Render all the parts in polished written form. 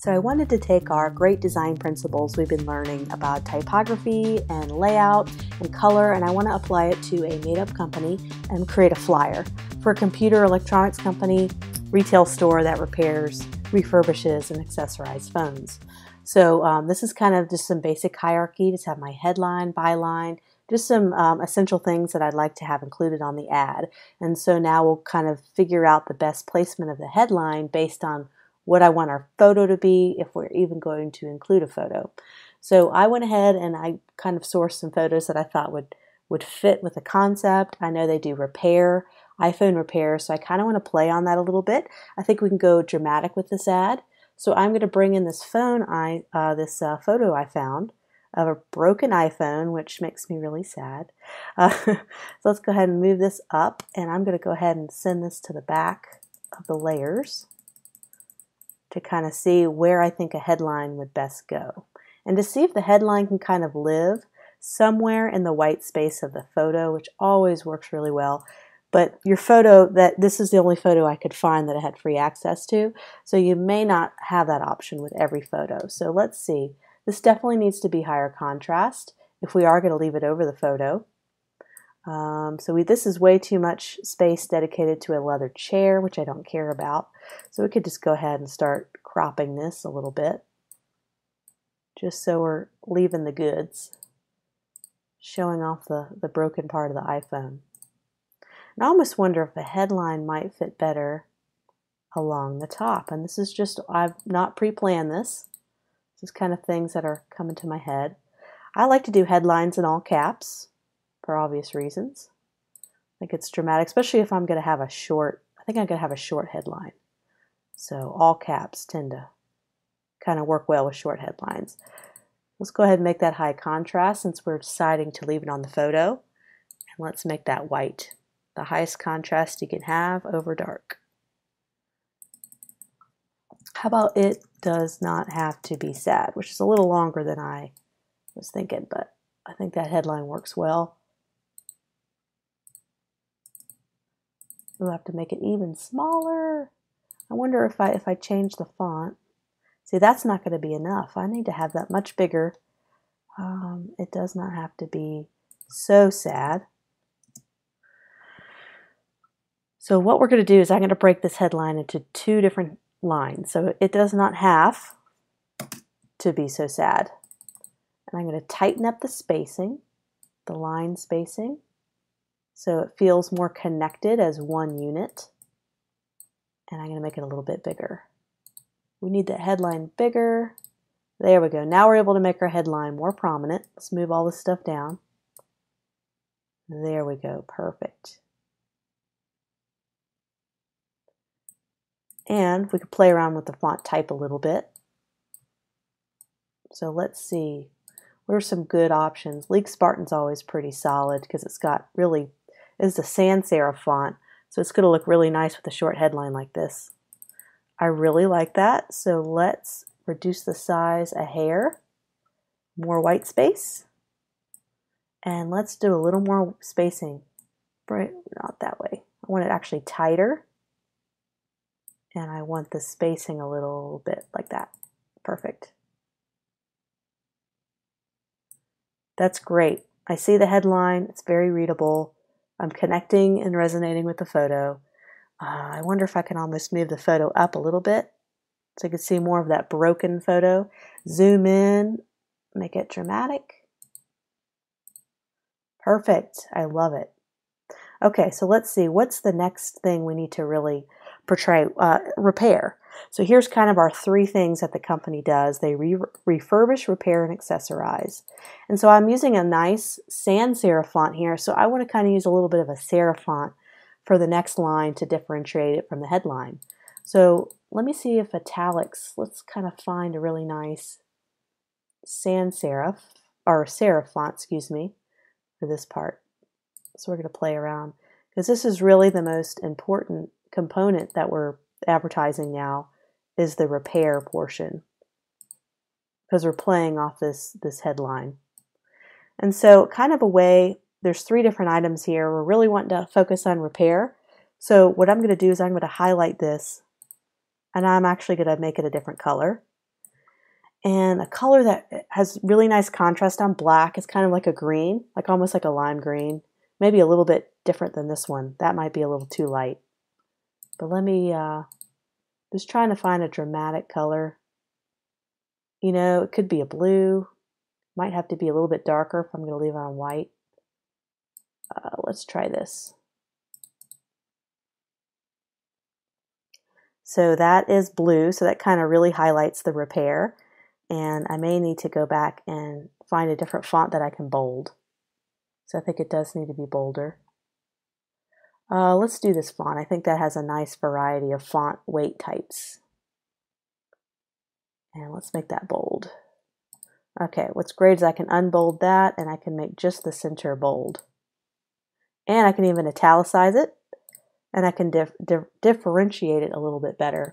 So I wanted to take our great design principles we've been learning about typography and layout and color, and I want to apply it to a made-up company and create a flyer for a computer electronics company, retail store that repairs, refurbishes, and accessorizes phones. So this is kind of just some basic hierarchy. Just have my headline, byline, just some essential things that I'd like to have included on the ad. And so now we'll kind of figure out the best placement of the headline based on what I want our photo to be, if we're even going to include a photo. So I went ahead and I kind of sourced some photos that I thought would fit with the concept. I know they do repair, iPhone repair, so I kind of want to play on that a little bit. I think we can go dramatic with this ad. So I'm going to bring in this photo I found of a broken iPhone, which makes me really sad. So let's go ahead and move this up, and I'm going to go ahead and send this to the back of the layers to kind of see where I think a headline would best go. And to see if the headline can kind of live somewhere in the white space of the photo, which always works really well. But your photo, this is the only photo I could find that I had free access to, so you may not have that option with every photo. So let's see. This definitely needs to be higher contrast if we are going to leave it over the photo. This is way too much space dedicated to a leather chair, which I don't care about. So we could just go ahead and start cropping this a little bit, just so we're leaving the goods, showing off the broken part of the iPhone. And I almost wonder if the headline might fit better along the top. And this is just, I've not pre-planned this. This is kind of things that are coming to my head. I like to do headlines in all caps for obvious reasons. I think it's dramatic, especially if I'm going to have a short, I think I'm going to have a short headline. So all caps tend to kind of work well with short headlines. Let's go ahead and make that high contrast since we're deciding to leave it on the photo. And let's make that white. The highest contrast you can have over dark. How about it does not have to be sad, which is a little longer than I was thinking, but I think that headline works well. We'll have to make it even smaller. I wonder if I change the font. See, that's not going to be enough. I need to have that much bigger. It does not have to be so sad. So what we're going to do is I'm going to break this headline into two different lines. So it does not have to be so sad. And I'm going to tighten up the spacing, the line spacing, so it feels more connected as one unit. And I'm going to make it a little bit bigger. We need that headline bigger. There we go. Now we're able to make our headline more prominent. Let's move all this stuff down. There we go. Perfect. And we could play around with the font type a little bit. So let's see. What are some good options? Leek Spartan's always pretty solid because it's got really, it's a sans serif font. So it's going to look really nice with a short headline like this. I really like that. So let's reduce the size a hair. More white space. And let's do a little more spacing. Not that way. I want it actually tighter. And I want the spacing a little bit like that. Perfect. That's great. I see the headline. It's very readable. I'm connecting and resonating with the photo. I wonder if I can almost move the photo up a little bit so you can see more of that broken photo. Zoom in, make it dramatic. Perfect. I love it. Okay, so let's see. What's the next thing we need to really portray? Repair. So here's kind of our three things that the company does. They refurbish, repair, and accessorize. And so I'm using a nice sans serif font here. So I want to kind of use a little bit of a serif font for the next line to differentiate it from the headline. So let me see if italics, let's kind of find a really nice sans serif, or serif font, excuse me, for this part. So we're going to play around because this is really the most important component that we're advertising now is the repair portion because we're playing off this headline. And so kind of a way, there's three different items here. We're really wanting to focus on repair. So what I'm going to do is I'm going to highlight this and I'm actually going to make it a different color. And a color that has really nice contrast on black is kind of like a green, like almost like a lime green. Maybe a little bit different than this one. That might be a little too light. But let me, just trying to find a dramatic color. You know, it could be a blue. Might have to be a little bit darker if I'm going to leave it on white. Let's try this. So that is blue, so that kind of really highlights the repair. And I may need to go back and find a different font that I can bold. So I think it does need to be bolder. Let's do this font. I think that has a nice variety of font weight types. And let's make that bold. Okay, what's great is I can unbold that and I can make just the center bold. And I can even italicize it, and I can differentiate it a little bit better.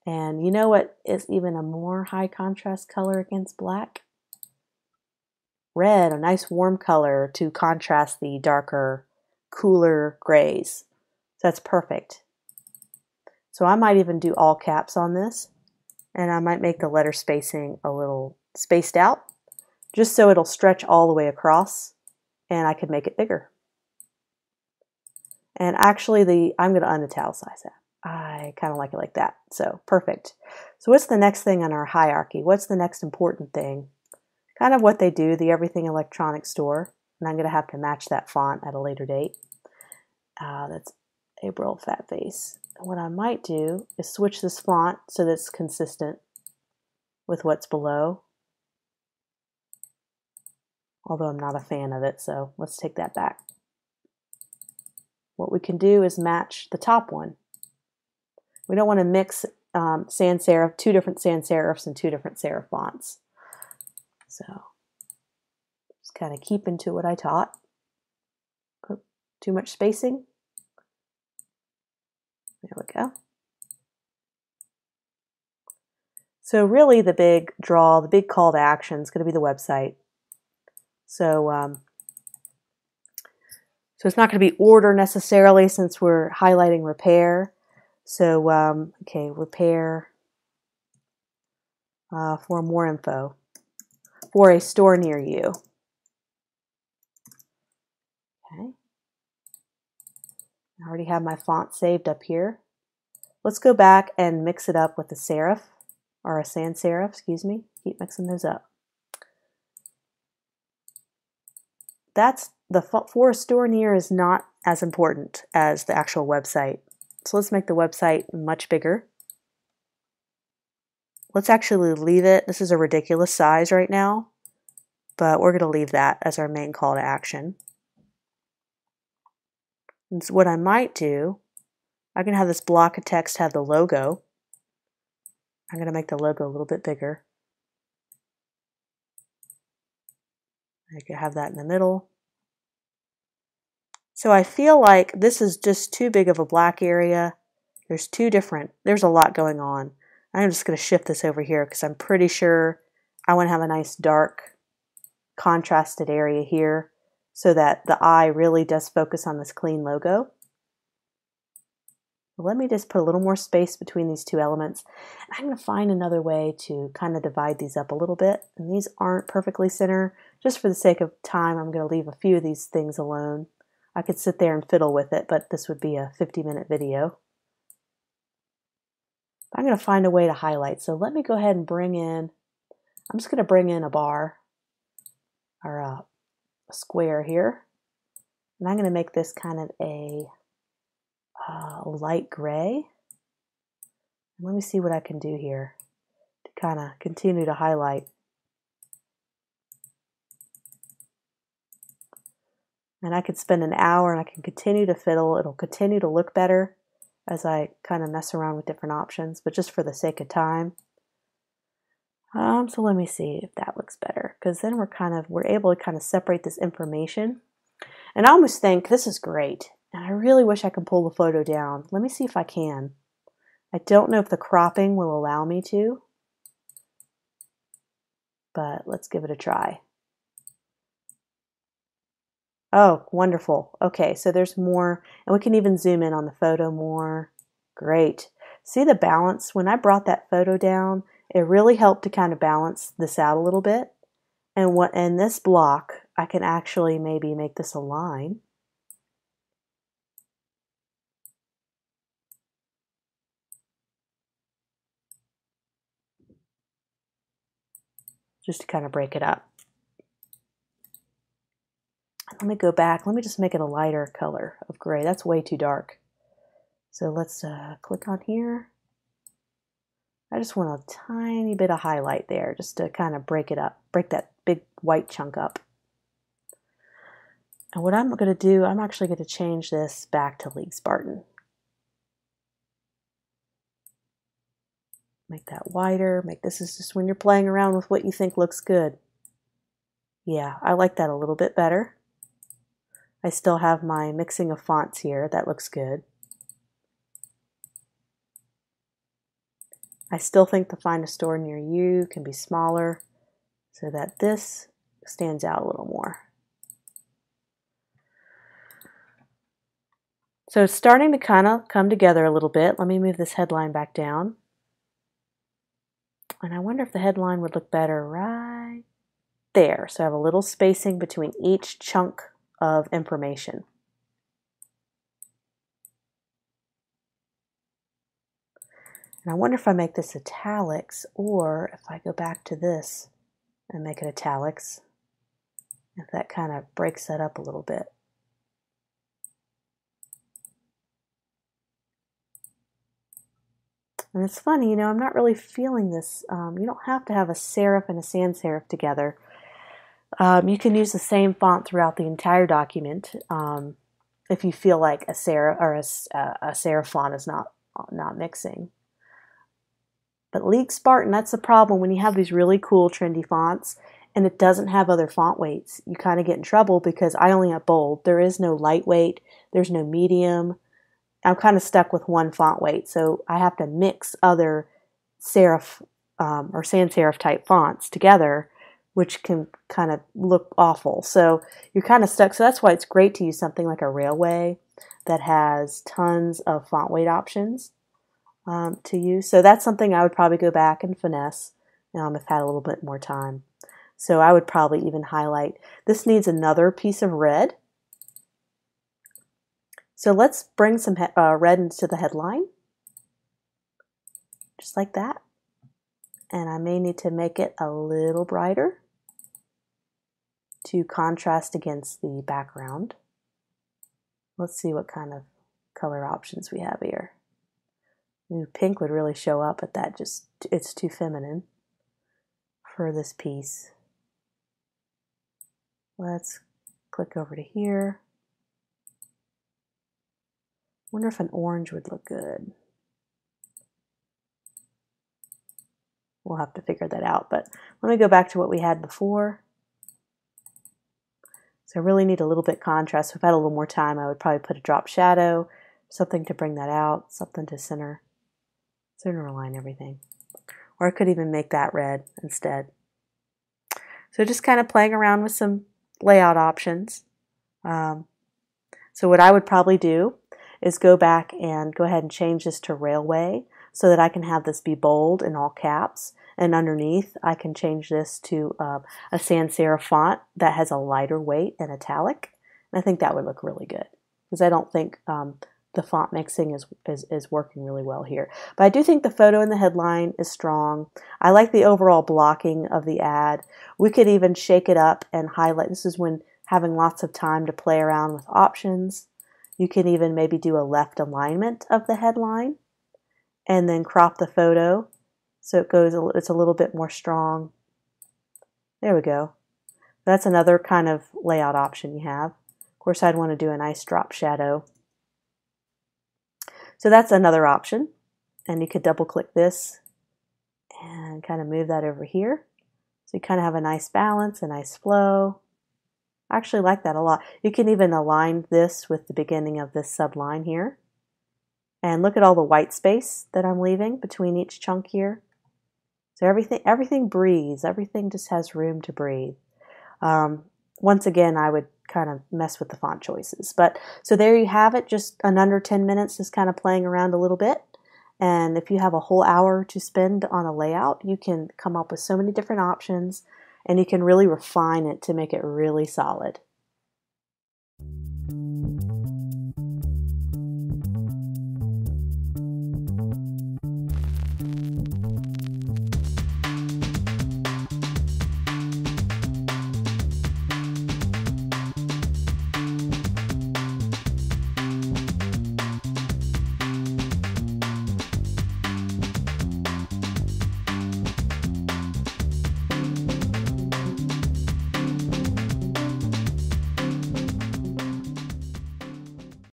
And you know what is even a more high contrast color against black? Red, a nice warm color to contrast the darker, cooler grays. So that's perfect. So I might even do all caps on this, and I might make the letter spacing a little spaced out, just so it'll stretch all the way across, and I could make it bigger. And actually, I'm going to unitalicize that. I kind of like it like that. So perfect. So what's the next thing on our hierarchy? What's the next important thing? Kind of what they do, the Everything Electronic Store. And I'm going to have to match that font at a later date. That's April Fat Face. And what I might do is switch this font so that it's consistent with what's below. Although I'm not a fan of it, so let's take that back. What we can do is match the top one. We don't want to mix sans serif, two different sans serifs and two different serif fonts. So just kind of keeping to what I taught. Oh, too much spacing. There we go. So really the big draw, the big call to action is going to be the website. So it's not going to be order necessarily since we're highlighting repair. So, okay, repair for more info for a store near you. Okay. I already have my font saved up here. Let's go back and mix it up with a serif, or a sans serif, excuse me. Keep mixing those up. That's the for a store near is not as important as the actual website. So let's make the website much bigger. Let's actually leave it. This is a ridiculous size right now, but we're going to leave that as our main call to action. And so what I might do, I can have this block of text have the logo. I'm going to make the logo a little bit bigger. I could have that in the middle. So I feel like this is just too big of a black area. There's a lot going on. I'm just going to shift this over here because I'm pretty sure I want to have a nice dark contrasted area here so that the eye really does focus on this clean logo. Let me just put a little more space between these two elements. I'm going to find another way to kind of divide these up a little bit. And these aren't perfectly center. Just for the sake of time, I'm going to leave a few of these things alone. I could sit there and fiddle with it, but this would be a 50-minute video. I'm going to find a way to highlight. So let me go ahead and bring in, I'm just going to bring in a bar or a square here. And I'm going to make this kind of a light gray. Let me see what I can do here to kind of continue to highlight. And I could spend an hour and I can continue to fiddle. It'll continue to look better as I kind of mess around with different options, but just for the sake of time. So let me see if that looks better, because then we're able to kind of separate this information. And I almost think this is great. And I really wish I could pull the photo down. Let me see if I can. I don't know if the cropping will allow me to, but let's give it a try. Oh, wonderful. Okay, so there's more, and we can even zoom in on the photo more. Great. See the balance? When I brought that photo down, It really helped to kind of balance this out a little bit. And in this block, I can actually maybe make this a line. Just to kind of break it up. Let me go back. Let me just make it a lighter color of gray. That's way too dark. So let's click on here. I just want a tiny bit of highlight there just to kind of break it up, break that big white chunk up. And what I'm going to do, I'm actually going to change this back to League Spartan. Make that wider. This is just when you're playing around with what you think looks good. Yeah, I like that a little bit better. I still have my mixing of fonts here. That looks good. I still think the Find a Store Near You can be smaller so that this stands out a little more. So it's starting to kind of come together a little bit. Let me move this headline back down. And I wonder if the headline would look better right there. So I have a little spacing between each chunk of information. And I wonder if I make this italics, or if I go back to this and make it italics, if that kind of breaks that up a little bit. And it's funny, you know, I'm not really feeling this. You don't have to have a serif and a sans serif together. You can use the same font throughout the entire document if you feel like a serif or a serif font is not mixing. But League Spartan, that's the problem when you have these really cool trendy fonts and it doesn't have other font weights. You kind of get in trouble because I only have bold. There is no lightweight. There's no medium. I'm kind of stuck with one font weight, so I have to mix other serif or sans serif type fonts together, which can kind of look awful. So you're kind of stuck. So that's why it's great to use something like a Railway that has tons of font weight options to use. So that's something I would probably go back and finesse if I had a little bit more time. So I would probably even highlight. This needs another piece of red. So let's bring some red into the headline, just like that. And I may need to make it a little brighter to contrast against the background. Let's see what kind of color options we have here. Ooh, pink would really show up, but it's too feminine for this piece. Let's click over to here. Wonder if an orange would look good. We'll have to figure that out, but let me go back to what we had before. So I really need a little bit contrast. If I had a little more time, I would probably put a drop shadow, something to bring that out, something to center align everything. Or I could even make that red instead. So just kind of playing around with some layout options. So what I would probably do is go back and go ahead and change this to Railway so that I can have this be bold in all caps. And underneath, I can change this to a sans serif font that has a lighter weight and italic. And I think that would look really good because I don't think the font mixing is working really well here. But I do think the photo in the headline is strong. I like the overall blocking of the ad. We could even shake it up and highlight. This is when having lots of time to play around with options. You can even maybe do a left alignment of the headline and then crop the photo so it's a little bit more strong. There we go. That's another kind of layout option you have. Of course, I'd want to do a nice drop shadow. So that's another option. And you could double click this and kind of move that over here. So you kind of have a nice balance, a nice flow. I actually like that a lot. You can even align this with the beginning of this subline here. And look at all the white space that I'm leaving between each chunk here. So everything breathes. Everything just has room to breathe. Once again, I would kind of mess with the font choices. But so there you have it, just in under 10 minutes, just kind of playing around a little bit. And if you have a whole hour to spend on a layout, you can come up with so many different options and you can really refine it to make it really solid.